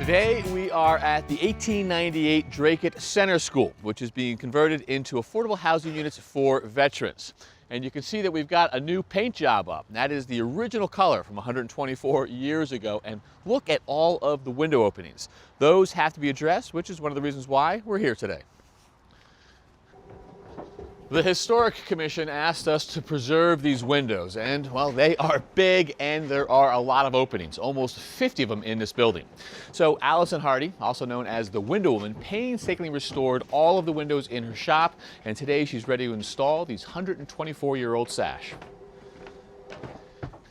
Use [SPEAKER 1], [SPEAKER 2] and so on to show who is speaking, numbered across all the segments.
[SPEAKER 1] Today we are at the 1898 Dracut Center School, which is being converted into affordable housing units for veterans. And you can see that we've got a new paint job up. And that is the original color from 124 years ago. And look at all of the window openings. Those have to be addressed, which is one of the reasons why we're here today. The Historic Commission asked us to preserve these windows, and well, they are big and there are a lot of openings, almost 50 of them in this building. So Alison Hardy, also known as the Window Woman, painstakingly restored all of the windows in her shop, and today she's ready to install these 124-year-old sash.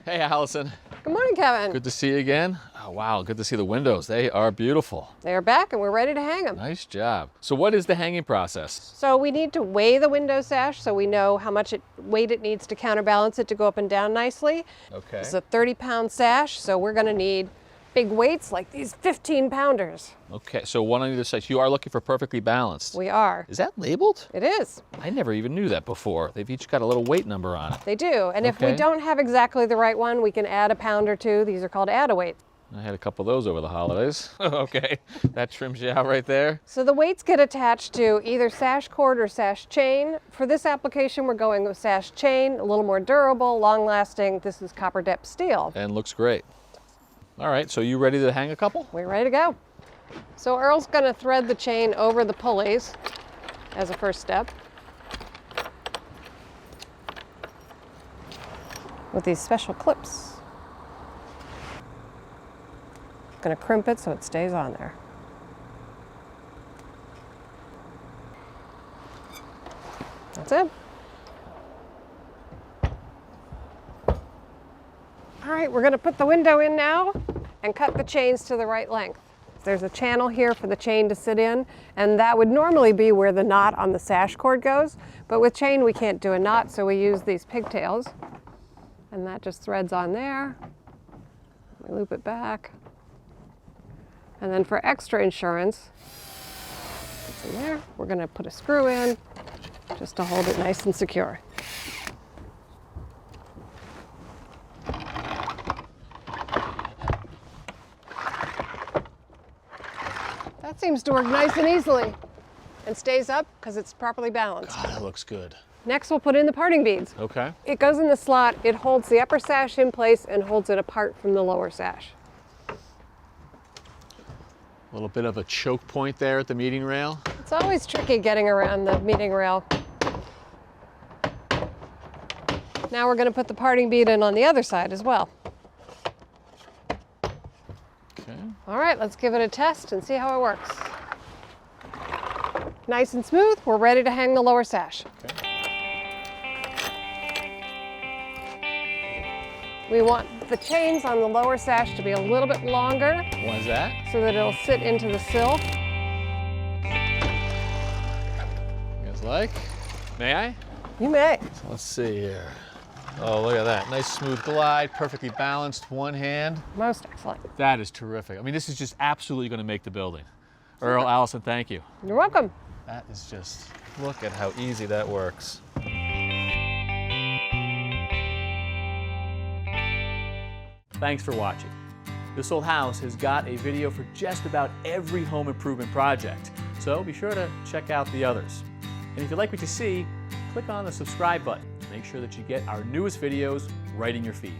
[SPEAKER 1] Hey, Alison.
[SPEAKER 2] Good morning, Kevin.
[SPEAKER 1] Good to see you again. Oh, wow, good to see the windows. They are beautiful.
[SPEAKER 2] They are back and we're ready to hang them.
[SPEAKER 1] Nice job. So what is the hanging process?
[SPEAKER 2] So we need to weigh the window sash so we know how much weight it needs to counterbalance it to go up and down nicely.
[SPEAKER 1] Okay.
[SPEAKER 2] It's a 30-pound sash, so we're going to need big weights like these 15-pounders.
[SPEAKER 1] Okay, so one on either side. You are looking for perfectly balanced.
[SPEAKER 2] We are.
[SPEAKER 1] Is that labeled?
[SPEAKER 2] It is.
[SPEAKER 1] I never even knew that before. They've each got a little weight number on it.
[SPEAKER 2] They do. And if we don't have exactly the right one, we can add a pound or two. These are called add-a-weight.
[SPEAKER 1] I had a couple of those over the holidays. Okay, that trims you out right there.
[SPEAKER 2] So the weights get attached to either sash cord or sash chain. For this application, we're going with sash chain, a little more durable, long-lasting. This is copper depth steel.
[SPEAKER 1] And looks great. All right, so you ready to hang a couple?
[SPEAKER 2] We're ready to go. So Earl's going to thread the chain over the pulleys as a first step with these special clips. Going to crimp it so it stays on there. That's it. All right, we're going to put the window in now and cut the chains to the right length. There's a channel here for the chain to sit in, and that would normally be where the knot on the sash cord goes, but with chain we can't do a knot, so we use these pigtails, and that just threads on there. We loop it back. And then for extra insurance, it's in there. We're going to put a screw in just to hold it nice and secure. That seems to work nice and easily and stays up because it's properly balanced.
[SPEAKER 1] God, that looks good.
[SPEAKER 2] Next, we'll put in the parting beads.
[SPEAKER 1] Okay.
[SPEAKER 2] It goes in the slot. It holds the upper sash in place and holds it apart from the lower sash.
[SPEAKER 1] A little bit of a choke point there at the meeting rail.
[SPEAKER 2] It's always tricky getting around the meeting rail. Now we're going to put the parting bead in on the other side as well.
[SPEAKER 1] Okay.
[SPEAKER 2] All right, let's give it a test and see how it works. Nice and smooth, we're ready to hang the lower sash.
[SPEAKER 1] Okay.
[SPEAKER 2] We want the chains on the lower sash to be a little bit longer.
[SPEAKER 1] Why is that?
[SPEAKER 2] So that it'll sit into the sill.
[SPEAKER 1] You guys like? May I?
[SPEAKER 2] You may.
[SPEAKER 1] So let's see here. Oh, look at that. Nice smooth glide, perfectly balanced, one hand.
[SPEAKER 2] Most excellent.
[SPEAKER 1] That is terrific. I mean, this is just absolutely going to make the building. Earl, Alison, thank you.
[SPEAKER 2] You're welcome.
[SPEAKER 1] That is just, look at how easy that works. Thanks for watching. This Old House has got a video for just about every home improvement project, so be sure to check out the others. And if you like what you see, click on the subscribe button to make sure that you get our newest videos right in your feed.